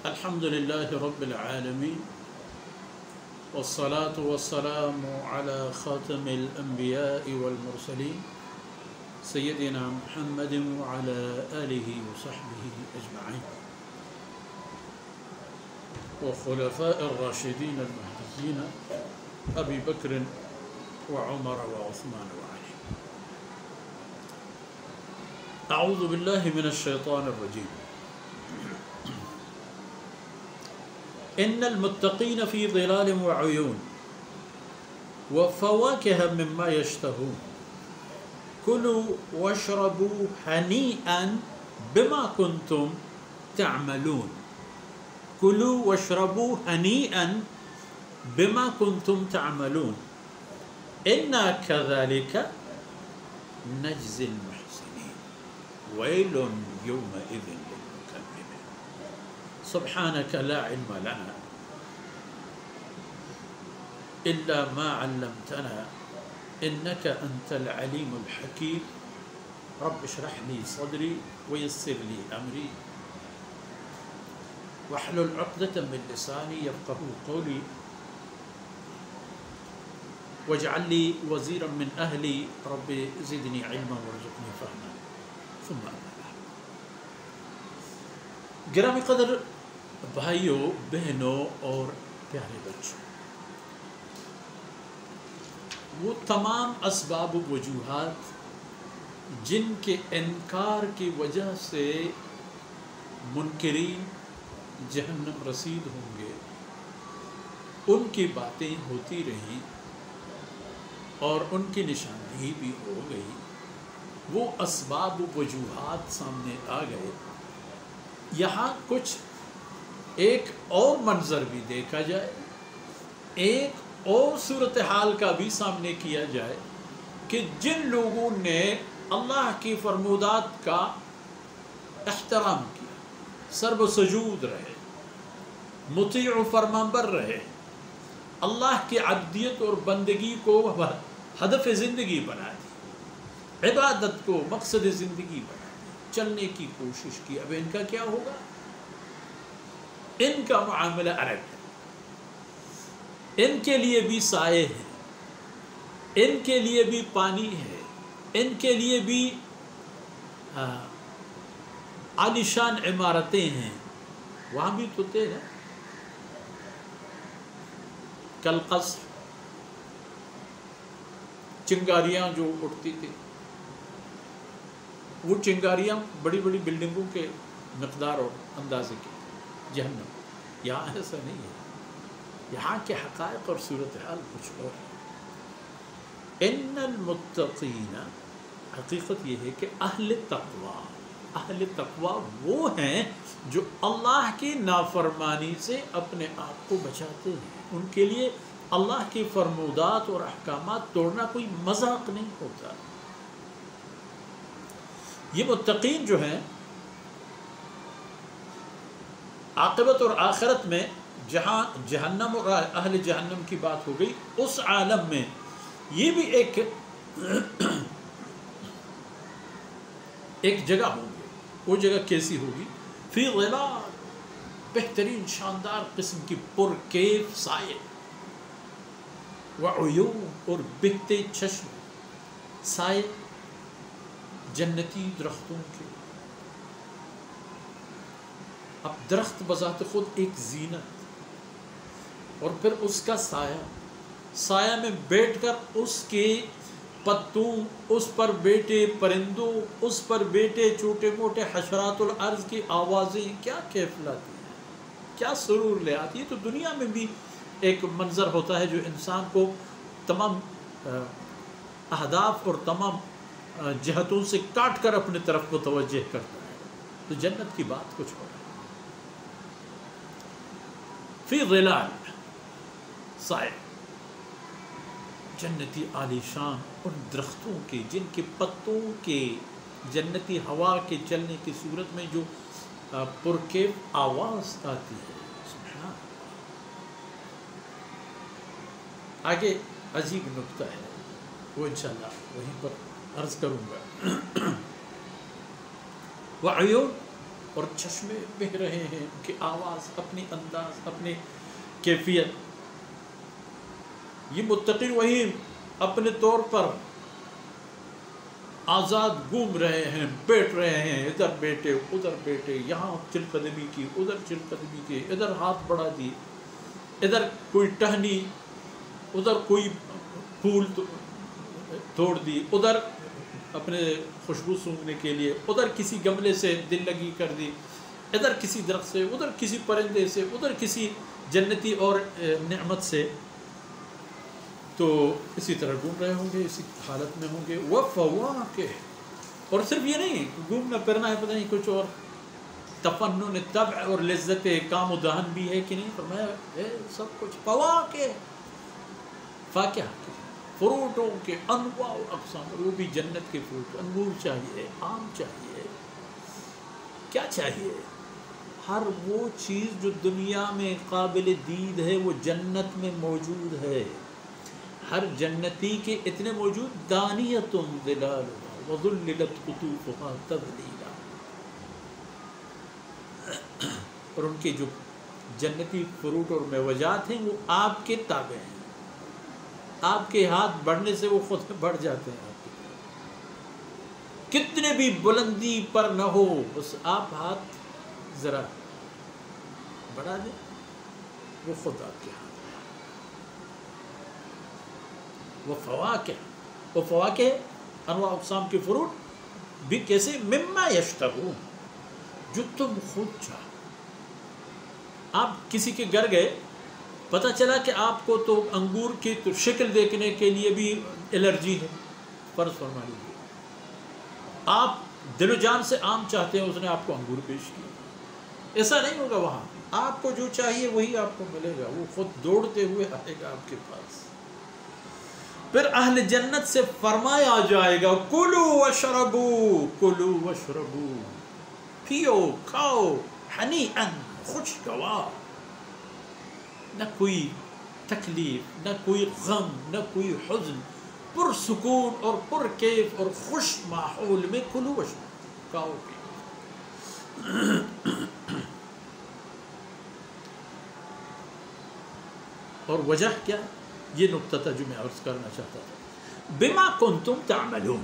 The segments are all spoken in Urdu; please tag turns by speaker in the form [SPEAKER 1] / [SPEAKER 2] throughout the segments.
[SPEAKER 1] الحمد لله رب العالمين والصلاة والسلام على خاتم الأنبياء والمرسلين سيدنا محمد وعلى آله وصحبه أجمعين وخلفاء الراشدين المهديين أبي بكر وعمر وعثمان وعلي. أعوذ بالله من الشيطان الرجيم. إن المتقين في ظلال وعيون وفواكه مما يشتهون كلوا واشربوا هنيئا بما كنتم تعملون. كلوا واشربوا هنيئا بما كنتم تعملون إنا كذلك نجزي المحسنين ويل يومئذ للمكذبين. سبحانك لا علم لنا إلا ما علمتنا إنك أنت العليم الحكيم. رب اشرح لي صدري ويسر لي أمري واحلل عقدة من لساني يفقهوا قولي واجعل لي وزيرا من أهلي. رب زدني علما وارزقني فهما. ثم أما بعد. گرامی قدر بھائیوں، بہنوں اور پیارے بچوں، وہ تمام اسباب و وجوہات جن کے انکار کی وجہ سے منکرین جہنم رسید ہوں گے، ان کی باتیں ہوتی رہیں اور ان کی نشاندہی بھی ہو گئی. وہ اسباب و وجوہات سامنے آ گئے. یہاں کچھ ایک اور منظر بھی دیکھا جائے، ایک اور صورتحال کا بھی سامنے کیا جائے کہ جن لوگوں نے اللہ کی فرمودات کا احترام کیا، سرب و سجود رہے، مطیع و فرمانبر رہے، اللہ کی عبدیت اور بندگی کو ہدف زندگی بنا دی، عبادت کو مقصد زندگی بنا دی، چلنے کی کوشش کی. اب ان کا کیا ہوگا؟ ان کا معاملہ الگ ہے. ان کے لیے بھی سائے ہے، ان کے لیے بھی پانی ہے، ان کے لیے بھی عالیشان عمارتیں ہیں. وہاں بھی تو تھے نا کل قصر، چنگاریاں جو اٹھتی تھی، وہ چنگاریاں بڑی بڑی بلڈنگوں کے مقدار اور اندازے کی. جہنم یہاں ایسا نہیں ہے. یہاں کے حقائق اور صورتحال کچھ اور ہے. ان المتقین، حقیقت یہ ہے کہ اہل تقوی وہ ہیں جو اللہ کی نافرمانی سے اپنے آپ کو بچاتے ہیں. ان کے لیے اللہ کی فرمودات اور احکامات توڑنا کوئی مذاق نہیں ہوتا. یہ متقین جو ہیں، عاقبت اور آخرت میں جہاں جہنم اور اہل جہنم کی بات ہو گئی، اس عالم میں یہ بھی ایک جگہ ہوگی. وہ جگہ کیسی ہوگی؟ فی ظلال، بہترین شاندار قسم کی پرکیف سائے، وعیون، اور بہتے چشم سائے جنتی درختوں کے. اب درخت بذات خود ایک زینت، اور پھر اس کا سایہ میں بیٹھ کر اس کے پتوں، اس پر بیٹھے پرندوں، اس پر بیٹھے چھوٹے موٹے حشرات الارض کی آوازیں کیا کیف لاتی ہیں، کیا سرور لے آتی ہے. تو دنیا میں بھی ایک منظر ہوتا ہے جو انسان کو تمام اہداف اور تمام جہتوں سے کاٹ کر اپنے طرف متوجہ کرتا ہے. تو جنت کی بات کچھ اور ہے. فی ظلال، سائے، جنتی عالیشان ان درختوں کے جن کے پتوں کے جنتی ہوا کے چلنے کی صورت میں جو پرکیف آواز آتی ہے. سبحان اللہ. آگے عجیب نکتہ ہے، وہ انشاءاللہ وہیں پر عرض کروں گا. وعیون، اور چشمے بہہ رہے ہیں، ان کی آواز، اپنی انداز، اپنی کیفیت. یہ متقی وہی اپنے طور پر آزاد گھوم رہے ہیں، بیٹھ رہے ہیں، ادھر بیٹھے ادھر بیٹھے، یہاں چل قدمی کی، ادھر چل قدمی کی، ادھر ہاتھ بڑھا دی، ادھر کوئی ٹہنی، ادھر کوئی پھول توڑ دی، ادھر اپنے خوشبو سونگھنے کے لیے، ادھر کسی گملے سے دل لگی کر دی، ادھر کسی درخت سے، ادھر کسی پرندے سے، ادھر کسی جنتی اور نعمت سے. تو اسی طرح گھوم رہے ہوں گے، اسی حالت میں ہوں گے. وَفَوَاكِهِ، اور صرف یہ نہیں گھومنا پھرنا ہے، پتہ نہیں کچھ اور تفنن طبع اور لذت کام و دہن بھی ہے کہ نہیں. فرمایا سب کچھ فواکہ، فاکہہ کے، فروٹوں کے انواع و اقسام، وہ بھی جنت کے فروٹ. انگور چاہیے، آم چاہیے، کیا چاہیے؟ ہر وہ چیز جو دنیا میں قابل دید ہے وہ جنت میں موجود ہے. ہر جنتی کے اتنے موجود. دانیۃ ظلالها وذللت قطوفها تذلیلا. اور ان کے جو جنتی فروٹ اور میوجات ہیں وہ آپ کے تابع ہیں، آپ کے ہاتھ بڑھنے سے وہ خود بڑھ جاتے ہیں. آپ کے کتنے بھی بلندی پر نہ ہو، بس آپ ہاتھ ذرا بڑھا دیں، وہ خود آپ کے ہاتھ. وہ فواکہ انواع اقسام کے فروٹ بھی کیسے؟ مما یشتہون، جو تم خود چاہو. آپ کسی کے گھر گئے، پتہ چلا کہ آپ کو تو انگور کی تو شکل دیکھنے کے لیے بھی الرجی ہے، فرض فرما لیجیے. آپ دل و جان سے آم چاہتے ہیں، اس نے آپ کو انگور پیش کیا. ایسا نہیں ہوگا، وہاں آپ کو جو چاہیے وہی آپ کو ملے گا، وہ خود دوڑتے ہوئے آئے گا آپ کے پاس. پھر اہل جنت سے فرمایا جائے گا کلو وشربو، کلو وشربو، پیو کھاؤ، ہنیئا، خوشگوار. نہ کوئی تکلیف، نہ کوئی غم، نہ کوئی حزن، پرسکون اور پر کیف اور خوش ماحول میں کلو وشربو، کھاؤ پیو. اور وجہ کیا؟ یہ نقطہ تھا جو میں عرض کرنا چاہتا تھا. بما کنتم تعملون،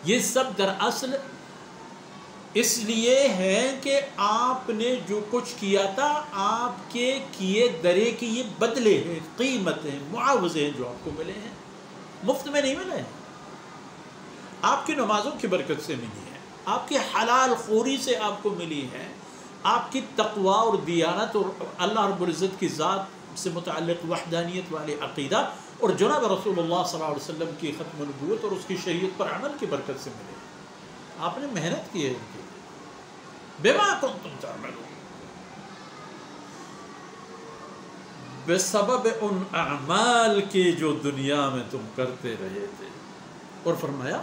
[SPEAKER 1] یہ سب دراصل اس لیے ہے کہ آپ نے جو کچھ کیا تھا، آپ کے کیے درے کی یہ بدلے ہیں، قیمتیں، معاوضے ہیں جو آپ کو ملے ہیں. مفت میں نہیں ملے ہیں. آپ کی نمازوں کی برکت سے ملی ہے، آپ کی حلال خوری سے آپ کو ملی ہے، آپ کی تقوی اور دیانت اور اللہ رب العزت کی ذات سے متعلق وحدانیت والے عقیدہ اور جناب رسول اللہ صلی اللہ علیہ وسلم کی ختم نبوت اور اس کی شریعت پر عمل کی برکت سے ملے. آپ نے محنت کی ہے ان کی. بما کنتم تعملون، بسبب ان اعمال کے جو دنیا میں تم کرتے رہے تھے. اور فرمایا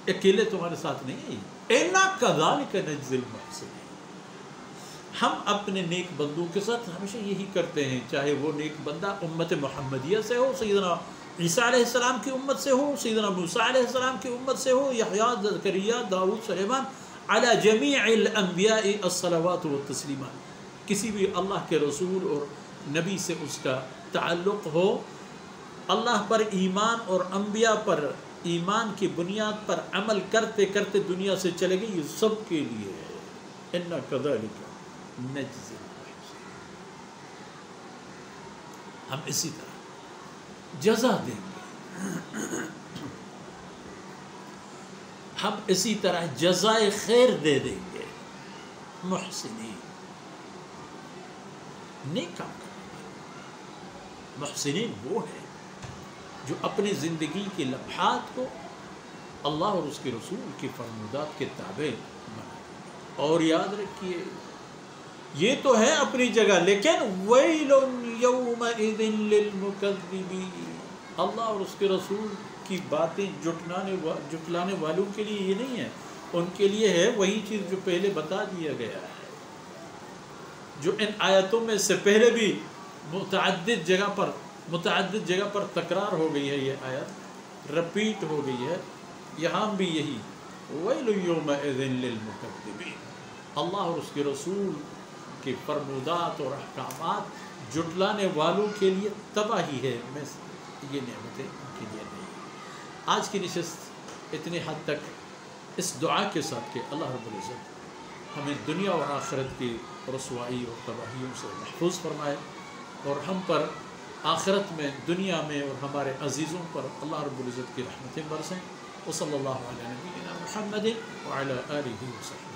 [SPEAKER 1] اکیلے تمہارے ساتھ نہیں ہے، اِنَّا كَذَلِكَ نَجْزِي الْمُحْسِنِينَ، ہم اپنے نیک بندوں کے ساتھ ہمیشہ یہی کرتے ہیں، چاہے وہ نیک بندہ امت محمدیہ سے ہو، سیدنا عیسیٰ علیہ السلام کی امت سے ہو، سیدنا موسیٰ علیہ السلام کی امت سے ہو، یحییٰ، زکریا، داؤد، سلیمان، علی جمیع الانبیاء الصلوات والتسلیمات. کسی بھی اللہ کے رسول اور نبی سے اس کا تعلق ہو، اللہ پر ایمان اور انبیاء پر ایمان کی بنیاد پر عمل کرتے کرتے دنیا سے چلے گئے، یہ سب کے لیے ہے. اِنَّا كَذَلِكَ نَجْزِي الْمُحْسِنِينَ، ہم اسی طرح جزا دیں گے، ہم اسی طرح جزائے خیر دے دیں گے. محسنین، نیک کام کریں گے. محسنین وہ ہیں جو اپنی زندگی کے لمحات کو اللہ اور اس کے رسول کی فرمودات کے تابع بنا. اور یاد رکھیے یہ تو ہے اپنی جگہ، لیکن ویل یومئذ للمکذبین، اللہ اور اس کے رسول کی باتیں جٹلانے والوں کے لیے یہ نہیں ہے، ان کے لیے ہے وہی چیز جو پہلے بتا دیا گیا ہے، جو ان آیتوں میں سے پہلے بھی متعدد جگہ پر تکرار ہو گئی ہے. یہ آیت رپیٹ ہو گئی ہے، یہاں بھی یہی ویل یومئذ للمکذبین، اللہ اور اس کے رسول کے فرمودات اور احکامات جھٹلانے والوں کے لیے تباہی ہے، میں یہ نعمتیں ان کے لیے نہیں۔ آج کی نشست اتنے حد تک اس دعا کے ساتھ کہ اللہ رب العزت ہمیں دنیا اور آخرت کی رسوائی اور تباہیوں سے محفوظ فرمائے، اور ہم پر آخرت میں، دنیا میں اور ہمارے عزیزوں پر اللہ رب العزت کی رحمتیں برسیں۔ وصلی اللہ علیہ نبینا محمد وعلی آلہ وصحبہ۔